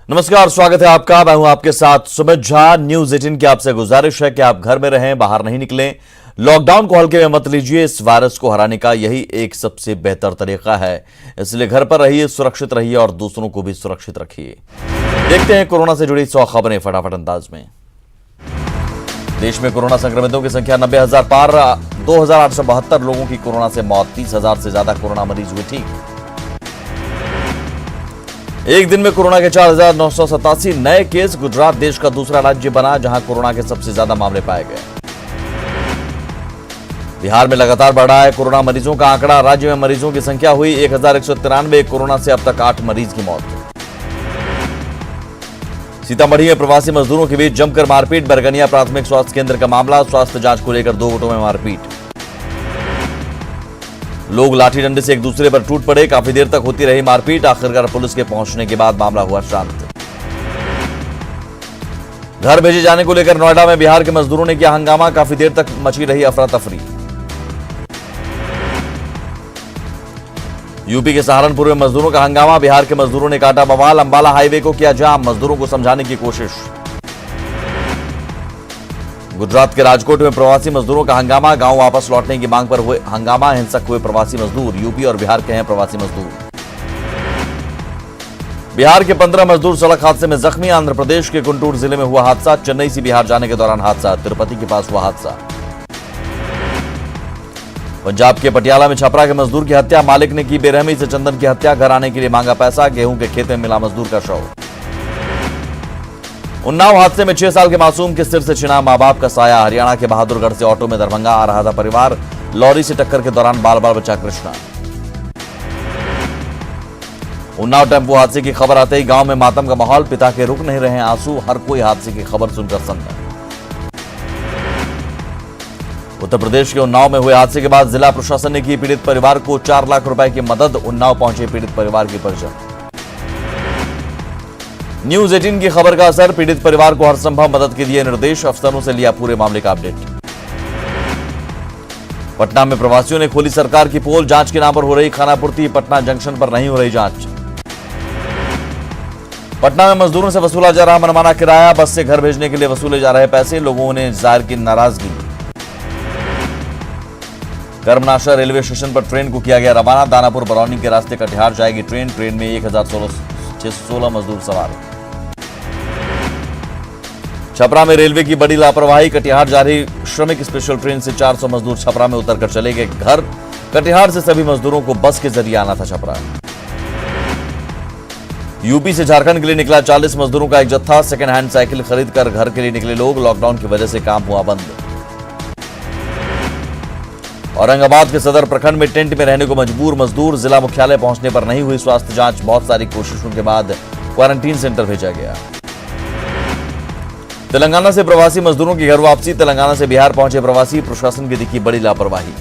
नमस्कार, स्वागत है आपका। मैं हूं आपके साथ सुमित झा। न्यूज 18 की आपसे गुजारिश है कि आप घर में रहें, बाहर नहीं निकलें, लॉकडाउन को हल्के में मत लीजिए। इस वायरस को हराने का यही एक सबसे बेहतर तरीका है, इसलिए घर पर रहिए, सुरक्षित रहिए और दूसरों को भी सुरक्षित रखिए। देखते हैं कोरोना से जुड़ी 100 खबरें फटाफट अंदाज में। देश में कोरोना संक्रमितों की संख्या 90,000 पार। 2,872 लोगों की कोरोना से मौत। 30,000 से ज्यादा कोरोना मरीज हुए ठीक। एक दिन में कोरोना के 4,987 नए केस। गुजरात देश का दूसरा राज्य बना जहां कोरोना के सबसे ज्यादा मामले पाए गए। बिहार में लगातार बढ़ रहा है कोरोना मरीजों का आंकड़ा। राज्य में मरीजों की संख्या हुई 1,193। कोरोना से अब तक 8 मरीज की मौत। सीतामढ़ी में प्रवासी मजदूरों के बीच जमकर मारपीट। बरगनिया प्राथमिक स्वास्थ्य केंद्र का मामला। स्वास्थ्य जांच को लेकर 2 गुटों में मारपीट। लोग लाठी डंडे से एक दूसरे पर टूट पड़े। काफी देर तक होती रही मारपीट। आखिरकार पुलिस के पहुंचने के बाद मामला हुआ शांत। घर भेजे जाने को लेकर नोएडा में बिहार के मजदूरों ने किया हंगामा। काफी देर तक मची रही अफरा तफरी। यूपी के सहारनपुर में मजदूरों का हंगामा। बिहार के मजदूरों ने काटा बवाल। अंबाला हाईवे को किया जाम। मजदूरों को समझाने की कोशिश। गुजरात के राजकोट में प्रवासी मजदूरों का हंगामा। गांव वापस लौटने की मांग पर हुए हंगामा। हिंसक हुए प्रवासी मजदूर। यूपी और बिहार के हैं प्रवासी मजदूर। बिहार के 15 मजदूर सड़क हादसे में जख्मी। आंध्र प्रदेश के गुंटूर जिले में हुआ हादसा। चेन्नई से बिहार जाने के दौरान हादसा। तिरुपति के पास हुआ हादसा। पंजाब के पटियाला में छपरा के मजदूर की हत्या। मालिक ने की बेरहमी से चंदन की हत्या। घर आने के लिए मांगा पैसा। गेहूं के खेत में मिला मजदूर का शव। उन्नाव हादसे में 6 साल के मासूम के सिर से छिना मां बाप का साया। हरियाणा के बहादुरगढ़ से ऑटो में दरभंगा आ रहा था परिवार। लॉरी से टक्कर के दौरान बाल बाल बचा कृष्णा। उन्नाव टेम्पो हादसे की खबर आते ही गांव में मातम का माहौल। पिता के रुक नहीं रहे आंसू। हर कोई हादसे की खबर सुनकर सन्न। उत्तर प्रदेश के उन्नाव में हुए हादसे के बाद जिला प्रशासन ने की पीड़ित परिवार को 4 लाख रुपए की मदद। उन्नाव पहुंचे पीड़ित परिवार की परिजन। न्यूज 18 की खबर का असर। पीड़ित परिवार को हर संभव मदद के दिए निर्देश। अफसरों से लिया पूरे मामले का अपडेट। पटना में प्रवासियों ने खोली सरकार की पोल। जांच के नाम पर हो रही खानापूर्ति। पटना जंक्शन पर नहीं हो रही जांच। पटना में मजदूरों से वसूला जा रहा मनमाना किराया। बस से घर भेजने के लिए वसूले जा रहे पैसे। लोगों ने जाहिर की नाराजगी। कर्मनाशा रेलवे स्टेशन पर ट्रेन को किया गया रवाना। दानापुर बरौनी के रास्ते कटिहार जाएगी ट्रेन। ट्रेन में 1,616 मजदूर सवार। छपरा में रेलवे की बड़ी लापरवाही। कटिहार जा रही श्रमिक स्पेशल ट्रेन से 400 मजदूर छपरा में उतरकर चले गए घर। कटिहार से सभी मजदूरों को बस के जरिए आना था छपरा। यूपी से झारखंड के लिए निकला 40 मजदूरों का एक जत्था। सेकेंड हैंड साइकिल खरीदकर घर के लिए निकले लोग। लॉकडाउन की वजह से काम हुआ बंद। औरंगाबाद के सदर प्रखंड में टेंट में रहने को मजबूर मजदूर। जिला मुख्यालय पहुंचने पर नहीं हुई स्वास्थ्य जांच। बहुत सारी कोशिशों के बाद क्वारंटीन सेंटर भेजा गया। तेलंगाना से प्रवासी मजदूरों की घर वापसी। तेलंगाना से बिहार पहुंचे प्रवासी। प्रशासन की दिखी बड़ी लापरवाही।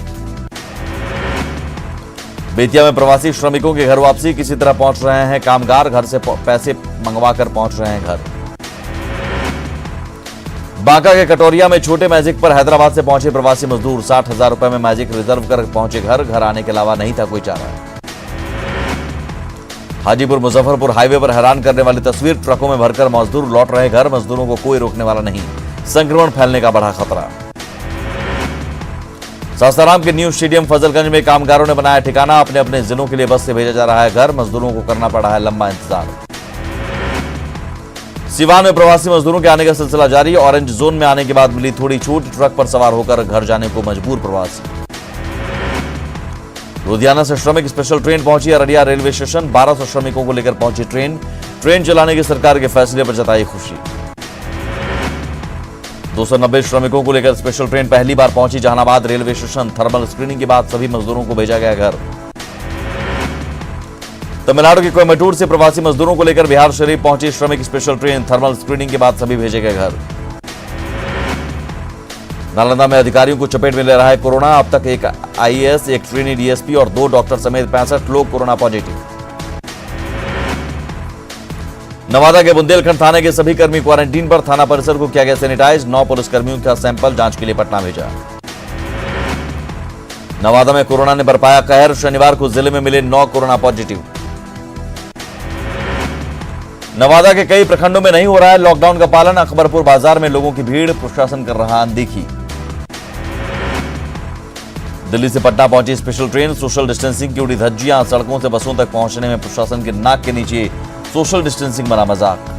बेतिया में प्रवासी श्रमिकों की घर वापसी। किसी तरह पहुंच रहे हैं कामगार। घर से पैसे मंगवाकर पहुंच रहे हैं घर। बांका के कटोरिया में छोटे मैजिक पर हैदराबाद से पहुंचे प्रवासी मजदूर। 60,000 रुपए में मैजिक रिजर्व कर पहुंचे घर। घर आने के अलावा नहीं था कोई चारा। हाजीपुर मुजफ्फरपुर हाईवे पर हैरान करने वाली तस्वीर। ट्रकों में भरकर मजदूर लौट रहे घर। मजदूरों को कोई रोकने वाला नहीं। संक्रमण फैलने का बड़ा खतरा। सासाराम के न्यू स्टेडियम फजलगंज में कामगारों ने बनाया ठिकाना। अपने अपने जिलों के लिए बस से भेजा जा रहा है घर। मजदूरों को करना पड़ा है लंबा इंतजार। सिवान में प्रवासी मजदूरों के आने का सिलसिला जारी। ऑरेंज जोन में आने के बाद मिली थोड़ी छूट। ट्रक पर सवार होकर घर जाने को मजबूर प्रवासी। लुधियाना से श्रमिक स्पेशल ट्रेन पहुंची अररिया रेलवे स्टेशन। 1200 श्रमिकों को लेकर पहुंची ट्रेन। ट्रेन चलाने की सरकार के फैसले पर जताई खुशी। 290 श्रमिकों को लेकर स्पेशल ट्रेन पहली बार पहुंची Jehanabad railway station. Thermal screening के बाद सभी मजदूरों को भेजा गया घर। तमिलनाडु के कोयम्बटूर से प्रवासी मजदूरों को लेकर बिहार शरीफ पहुंची श्रमिक स्पेशल ट्रेन। थर्मल स्क्रीनिंग के बाद सभी भेजे गए घर। नालंदा में अधिकारियों को चपेट में ले रहा है कोरोना। अब तक एक आईएएस, एक ट्रेनी डीएसपी और 2 डॉक्टर समेत 65 लोग कोरोना पॉजिटिव। नवादा के बुंदेलखंड थाने के सभी कर्मी क्वारंटीन पर। थाना परिसर को किया गया सैनिटाइज। 9 पुलिसकर्मियों का सैंपल जांच के लिए पटना भेजा। नवादा में कोरोना ने बरपाया कहर। शनिवार को जिले में मिले 9 कोरोना पॉजिटिव। नवादा के कई प्रखंडों में नहीं हो रहा है लॉकडाउन का पालन। अकबरपुर बाजार में लोगों की भीड़, प्रशासन कर रहा अनदेखी। दिल्ली से पटना पहुंची स्पेशल ट्रेन, सोशल डिस्टेंसिंग की उड़ी धज्जियां। सड़कों से बसों तक पहुंचने में प्रशासन के नाक के नीचे सोशल डिस्टेंसिंग बना मजाक।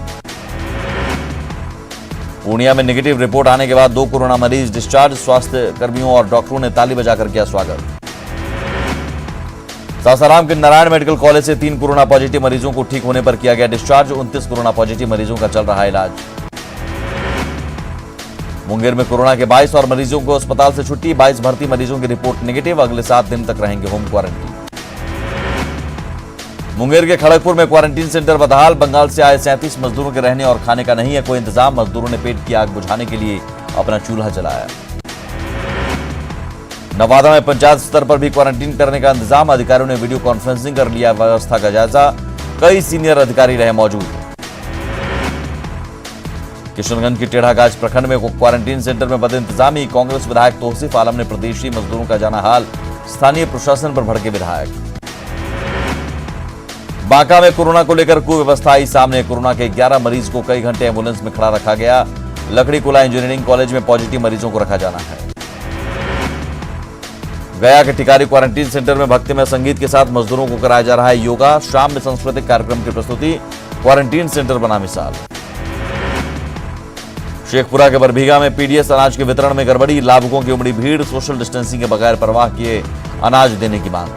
पूर्णिया में नेगेटिव रिपोर्ट आने के बाद 2 कोरोना मरीज डिस्चार्ज। स्वास्थ्य कर्मियों और डॉक्टरों ने ताली बजाकर किया स्वागत। सासाराम के नारायण मेडिकल कॉलेज से 3 कोरोना पॉजिटिव मरीजों को ठीक होने पर किया गया डिस्चार्ज। 29 कोरोना पॉजिटिव मरीजों का चल रहा है इलाज। मुंगेर में कोरोना के 22 और मरीजों को अस्पताल से छुट्टी। 22 भर्ती मरीजों की रिपोर्ट नेगेटिव। अगले 7 दिन तक रहेंगे होम क्वारंटीन। मुंगेर के खड़गपुर में क्वारंटीन सेंटर बदहाल। बंगाल से आए 37 मजदूरों के रहने और खाने का नहीं है कोई इंतजाम। मजदूरों ने पेट की आग बुझाने के लिए अपना चूल्हा जलाया। नवादा में पंचायत स्तर पर भी क्वारंटीन करने का इंतजाम। अधिकारियों ने वीडियो कॉन्फ्रेंसिंग कर लिया व्यवस्था का जायजा। कई सीनियर अधिकारी रहे मौजूद। किशनगंज के टेढ़ागाछ प्रखंड में क्वारंटीन सेंटर में बद इंतजामी। कांग्रेस विधायक तौसीफ आलम ने प्रदेशी मजदूरों का जाना हाल। स्थानीय प्रशासन पर भड़के विधायक। बांका में कोरोना को लेकर कुव्यवस्था आई सामने। कोरोना के 11 मरीज को कई घंटे एम्बुलेंस में खड़ा रखा गया। लकड़ीकुला इंजीनियरिंग कॉलेज में पॉजिटिव मरीजों को रखा जाना है। गया के टिकारी क्वारंटीन सेंटर में भक्तिमय संगीत के साथ मजदूरों को कराया जा रहा है योगा। शाम में सांस्कृतिक कार्यक्रम की प्रस्तुति। क्वारंटीन सेंटर बना मिसाल। शेखपुरा के बरभीगा में पीडीएस अनाज के वितरण में गड़बड़ी। लाभुकों की उमड़ी भीड़। सोशल डिस्टेंसिंग के बगैर परवाह किए अनाज देने की मांग।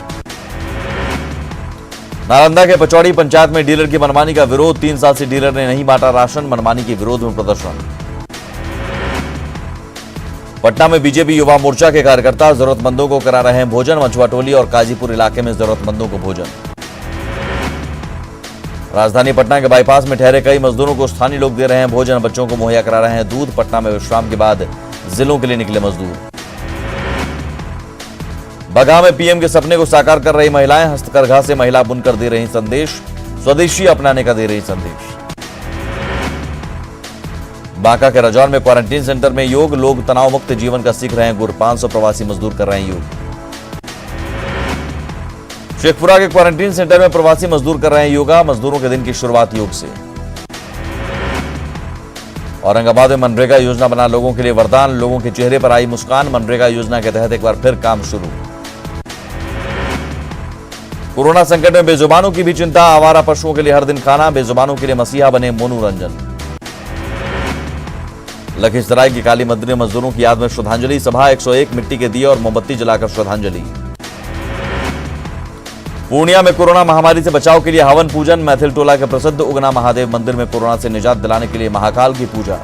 नालंदा के पचौड़ी पंचायत में डीलर की मनमानी का विरोध। 3 साल से डीलर ने नहीं बांटा राशन। मनमानी के विरोध में प्रदर्शन। पटना में बीजेपी युवा मोर्चा के कार्यकर्ता जरूरतमंदों को करा रहे हैं भोजन। मछुआ टोली और काजीपुर इलाके में जरूरतमंदों को भोजन। राजधानी पटना के बाईपास में ठहरे कई मजदूरों को स्थानीय लोग दे रहे हैं भोजन। बच्चों को मुहैया करा रहे हैं दूध। पटना में विश्राम के बाद जिलों के लिए निकले मजदूर। बगहा में पीएम के सपने को साकार कर रही महिलाएं। हस्तकरघा से महिला बुनकर दे रही संदेश। स्वदेशी अपनाने का दे रही संदेश। बांका के रजौर में क्वारंटीन सेंटर में योग। लोग तनाव मुक्त जीवन का सीख रहे हैं गुर। 500 प्रवासी मजदूर कर रहे हैं योग। शेखपुरा के क्वारंटीन सेंटर में प्रवासी मजदूर कर रहे हैं योगा। मजदूरों के दिन की शुरुआत योग से। औरंगाबाद में मनरेगा योजना बना लोगों के लिए वरदान। लोगों के चेहरे पर आई मुस्कान। मनरेगा योजना के तहत एक बार फिर काम शुरू। कोरोना संकट में बेजुबानों की भी चिंता। आवारा पशुओं के लिए हर दिन खाना। बेजुबानों के लिए मसीहा बने मोनू रंजन। लखीसराय की काली मंदिर में मजदूरों की याद में श्रद्धांजलि सभा। 101 मिट्टी के दिए और मोमबत्ती जलाकर श्रद्धांजलि। पूर्णिया में कोरोना महामारी से बचाव के लिए हवन पूजन। मैथिल टोला के प्रसिद्ध उगना महादेव मंदिर में कोरोना से निजात दिलाने के लिए महाकाल की पूजा।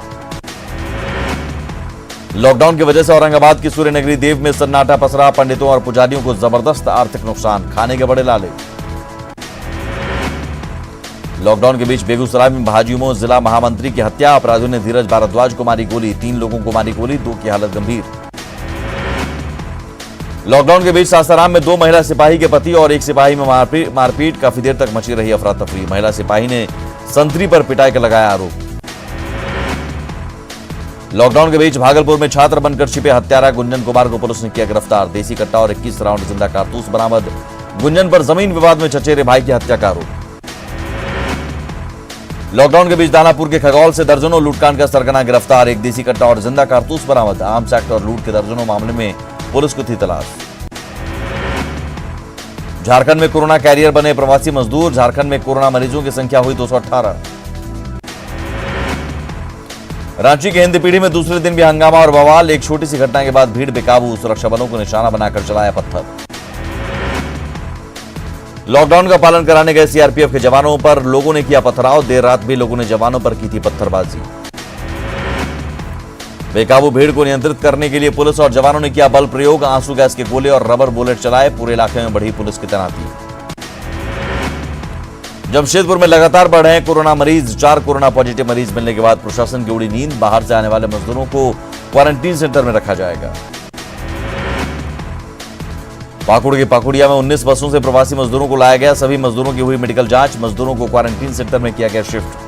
लॉकडाउन की वजह से औरंगाबाद की सूर्य नगरी देव में सन्नाटा पसरा। पंडितों और पुजारियों को जबरदस्त आर्थिक नुकसान। खाने के बड़े लाले। लॉकडाउन के बीच बेगूसराय में भाजयुमो जिला महामंत्री की हत्या। अपराधियों ने धीरज भारद्वाज को मारी गोली। 3 लोगों को मारी गोली। 2 की हालत गंभीर। लॉकडाउन के बीच सासाराम में 2 महिला सिपाही के पति और 1 सिपाही में मारपीट। काफी देर तक मची रही अफरा तफरी। महिला सिपाही ने संतरी पर पिटाई का लगाया आरोप। लॉकडाउन के बीच भागलपुर में छात्र बनकर छिपे हत्यारा गुंजन कुमार को पुलिस ने किया गिरफ्तार। देसी कट्टा और 21 राउंड जिंदा कारतूस बरामद। गुंजन पर जमीन विवाद में चचेरे भाई की हत्या का आरोप। लॉकडाउन के बीच दानापुर के खगौल से दर्जनों लूटकांड का सरगना गिरफ्तार। 1 देसी कट्टा और जिंदा कारतूस बरामद। आर्म्स एक्ट और लूट के दर्जनों मामले में पुलिस को थी तलाश। झारखंड में कोरोना कैरियर बने प्रवासी मजदूर। झारखंड में कोरोना मरीजों की संख्या हुई 218। रांची के हिंदी पीढ़ी में दूसरे दिन भी हंगामा और बवाल। एक छोटी सी घटना के बाद भीड़ बेकाबू। सुरक्षा बलों को निशाना बनाकर चलाया पत्थर। लॉकडाउन का पालन कराने गए सीआरपीएफ के जवानों पर लोगों ने किया पथराव। देर रात भी लोगों ने जवानों पर की थी पत्थरबाजी। बेकाबू भीड़ को नियंत्रित करने के लिए पुलिस और जवानों ने किया बल प्रयोग। आंसू गैस के गोले और रबर बुलेट चलाए। पूरे इलाके में बढ़ी पुलिस की तैनाती। जमशेदपुर में लगातार बढ़ रहे हैं कोरोना मरीज। 4 कोरोना पॉजिटिव मरीज मिलने के बाद प्रशासन की उड़ी नींद। बाहर से आने वाले मजदूरों को क्वारंटीन सेंटर में रखा जाएगा। पाकुड़ के पाकुड़िया में 19 बसों से प्रवासी मजदूरों को लाया गया। सभी मजदूरों की हुई मेडिकल जांच। मजदूरों को क्वारंटीन सेंटर में किया गया शिफ्ट।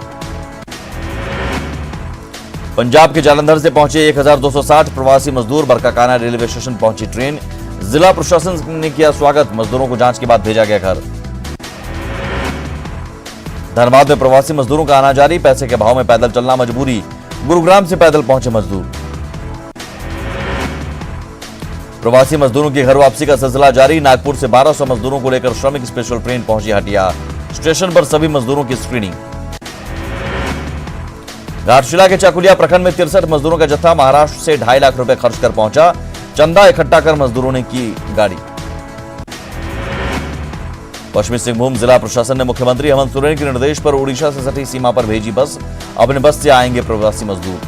पंजाब के जालंधर से पहुंचे 1260 प्रवासी मजदूर। बरकाकाना रेलवे स्टेशन पहुंची ट्रेन। जिला प्रशासन ने किया स्वागत। मजदूरों को जांच के बाद भेजा गया घर। धनबाद में प्रवासी मजदूरों का आना जारी, पैसे के भाव में पैदल चलना मजबूरी, गुरुग्राम से पैदल पहुंचे मजदूर। प्रवासी मजदूरों की घर वापसी का सिलसिला जारी, नागपुर से 1200 मजदूरों को लेकर श्रमिक स्पेशल ट्रेन पहुंची हटिया, स्टेशन पर सभी मजदूरों की स्क्रीनिंग। घाटशिला के चाकुलिया प्रखंड में 63 मजदूरों का जत्था महाराष्ट्र से 2.5 लाख रुपए खर्च कर पहुंचा, चंदा इकट्ठा कर मजदूरों ने की गाड़ी। पश्चिमी सिंहभूम जिला प्रशासन ने मुख्यमंत्री हेमंत सोरेन के निर्देश पर ओडिशा से सटी सीमा पर भेजी बस, अपने बस से आएंगे प्रवासी मजदूर।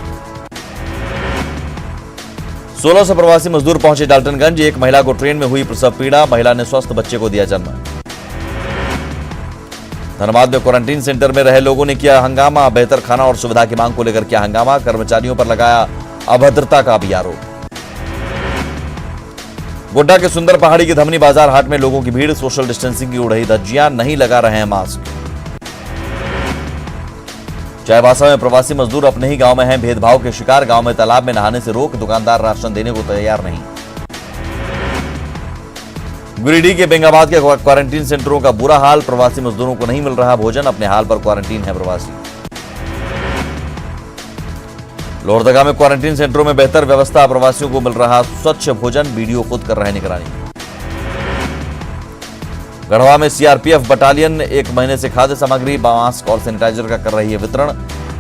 1600 प्रवासी मजदूर पहुंचे डाल्टनगंज, एक महिला को ट्रेन में हुई प्रसव पीड़ा, महिला ने स्वस्थ बच्चे को दिया जन्म। धनबाद में क्वारंटीन सेंटर में रहे लोगों ने किया हंगामा, बेहतर खाना और सुविधा की मांग को लेकर किया हंगामा, कर्मचारियों पर लगाया अभद्रता का भी आरोप। गोड्डा के सुंदर पहाड़ी की धमनी बाजार हाट में लोगों की भीड़, सोशल डिस्टेंसिंग की उड़ रही धज्जियां, नहीं लगा रहे हैं मास्क। चाईबासा में प्रवासी मजदूर अपने ही गांव में हैं भेदभाव के शिकार, गांव में तालाब में नहाने से रोक, दुकानदार राशन देने को तैयार नहीं। गिरिडीह के बेंगाबाद के क्वारंटीन सेंटरों का बुरा हाल, प्रवासी मजदूरों को नहीं मिल रहा भोजन, अपने हाल पर क्वारंटीन है प्रवासी। लोहरदगा में क्वारंटीन सेंटरों में बेहतर व्यवस्था, प्रवासियों को मिल रहा स्वच्छ भोजन, वीडियो खुद कर रहे निगरानी। गढ़वा में सीआरपीएफ बटालियन 1 महीने से खाद्य सामग्री, मास्क और सैनिटाइजर का कर रही है वितरण।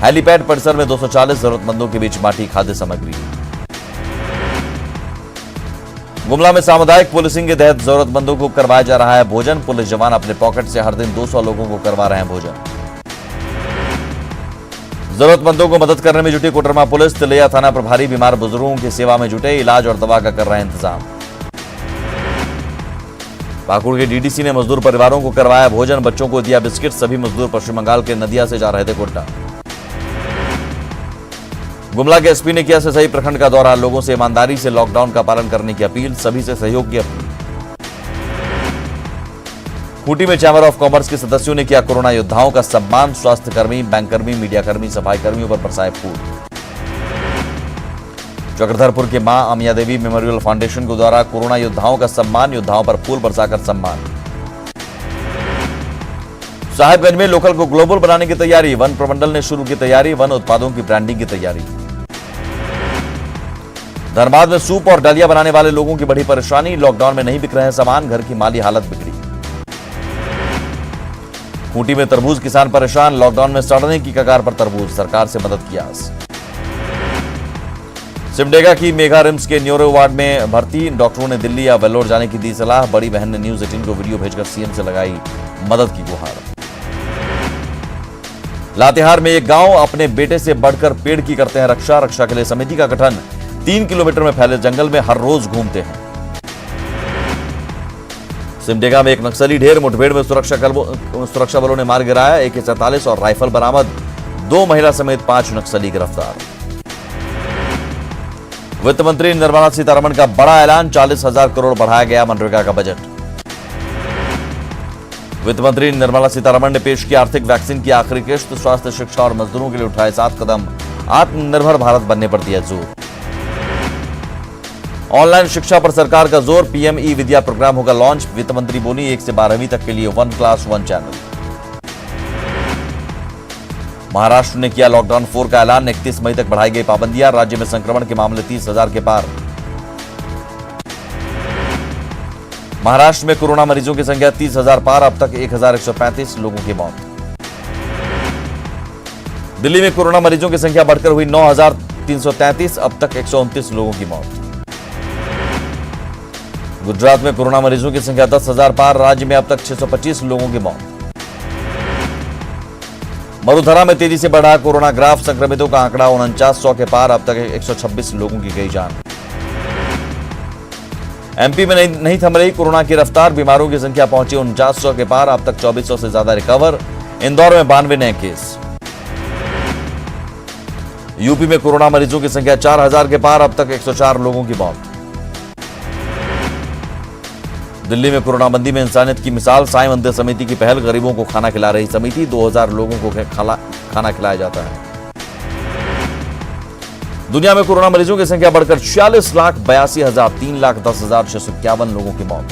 हेलीपैड परिसर में 240 जरूरतमंदों के बीच बांटी खाद्य सामग्री। गुमला में सामुदायिक पुलिसिंग के तहत जरूरतमंदों को करवाया जा रहा है भोजन, पुलिस जवान अपने पॉकेट से हर दिन 200 लोगों को करवा रहे हैं भोजन। जरूरतमंदों को मदद करने में जुटी कोडरमा पुलिस, तिलैया थाना प्रभारी बीमार बुजुर्गों की सेवा में जुटे, इलाज और दवा का कर रहे हैं इंतजाम। पाकुड़ के डीडीसी ने मजदूर परिवारों को करवाया भोजन, बच्चों को दिया बिस्किट, सभी मजदूर पश्चिम बंगाल के नदिया से जा रहे थे कोटा। गुमला के एसपी ने किया सही प्रखंड का दौरा, लोगों से ईमानदारी से लॉकडाउन का पालन करने की अपील, सभी से सहयोग की अपील। खूंटी में चैंबर ऑफ कॉमर्स के सदस्यों ने किया कोरोना योद्धाओं का सम्मान, स्वास्थ्यकर्मी, बैंककर्मी, मीडियाकर्मी, सफाई कर्मियों पर बरसाए फूल। चक्रधरपुर के मां अमिया देवी मेमोरियल फाउंडेशन के द्वारा कोरोना योद्धाओं का सम्मान, योद्धाओं पर फूल बरसाकर सम्मान। साहिबगंज में लोकल को ग्लोबल बनाने की तैयारी, वन प्रमंडल ने शुरू की तैयारी, वन उत्पादों की ब्रांडिंग की तैयारी। धनबाद में सूप और दलिया बनाने वाले लोगों की बड़ी परेशानी, लॉकडाउन में नहीं बिक रहे सामान, घर की माली हालत बिगड़ी। खूंटी में तरबूज किसान परेशान, लॉकडाउन में सड़ने की कगार पर तरबूज, सरकार से मदद की आस। सिमडेगा की मेगा रिम्स के न्यूरो वार्ड में भर्ती, डॉक्टरों ने दिल्ली या वेल्लोर जाने की दी सलाह, बड़ी बहन ने न्यूज 18 को वीडियो भेजकर सीएम से लगाई मदद की गुहार। लातेहार में एक गांव अपने बेटे से बढ़कर पेड़ की करते हैं रक्षा, रक्षा के लिए समिति का गठन, 3 किलोमीटर में फैले जंगल में हर रोज घूमते हैं। सिमडेगा में एक नक्सली ढेर, मुठभेड़ में सुरक्षा बलों ने मार गिराया, AK-47 और राइफल बरामद, 2 महिला समेत 5 नक्सली गिरफ्तार। वित्त मंत्री निर्मला सीतारमण का बड़ा ऐलान, 40,000 करोड़ बढ़ाया गया मनरेगा का बजट। वित्त मंत्री निर्मला सीतारमण ने पेश किया आर्थिक वैक्सीन की आखिरी किश्त, स्वास्थ्य, शिक्षा और मजदूरों के लिए उठाए 7 कदम, आत्मनिर्भर भारत बनने पर दिया जोर। ऑनलाइन शिक्षा पर सरकार का जोर, PM ई-विद्या प्रोग्राम होगा लॉन्च, वित्त मंत्री बोली 1 से 12वीं तक के लिए 1 क्लास 1 चैनल। महाराष्ट्र ने किया लॉकडाउन 4 का ऐलान, 31 मई तक बढ़ाई गई पाबंदियां, राज्य में संक्रमण के मामले 30,000 के पार। महाराष्ट्र में कोरोना मरीजों की संख्या 30,000 पार, अब तक 1,135 लोगों की मौत। दिल्ली में कोरोना मरीजों की संख्या बढ़कर हुई 9,333, अब तक 129 लोगों की मौत। गुजरात में कोरोना मरीजों की संख्या 10,000 पार, राज्य में अब तक 625 लोगों की मौत। मरुधरा में तेजी से बढ़ा कोरोना ग्राफ, संक्रमितों का आंकड़ा 4900 के पार, अब तक 126 लोगों की गई जान। MP में नहीं थम रही कोरोना की रफ्तार, बीमारों की संख्या पहुंची 4900 के पार, अब तक 2400 से ज्यादा रिकवर। इंदौर में 92 नए केस। यूपी में कोरोना मरीजों की संख्या 4000 के पार, अब तक 104 लोगों की मौत। दिल्ली में कोरोना बंदी में इंसानियत की मिसाल, साईं मंदिर समिति की पहल, गरीबों को खाना खिला रही समिति, 2000 लोगों को खाना खिलाया जाता है। दुनिया में कोरोना मरीजों की संख्या बढ़कर 46,82,000, 3,10,651 लोगों की मौत।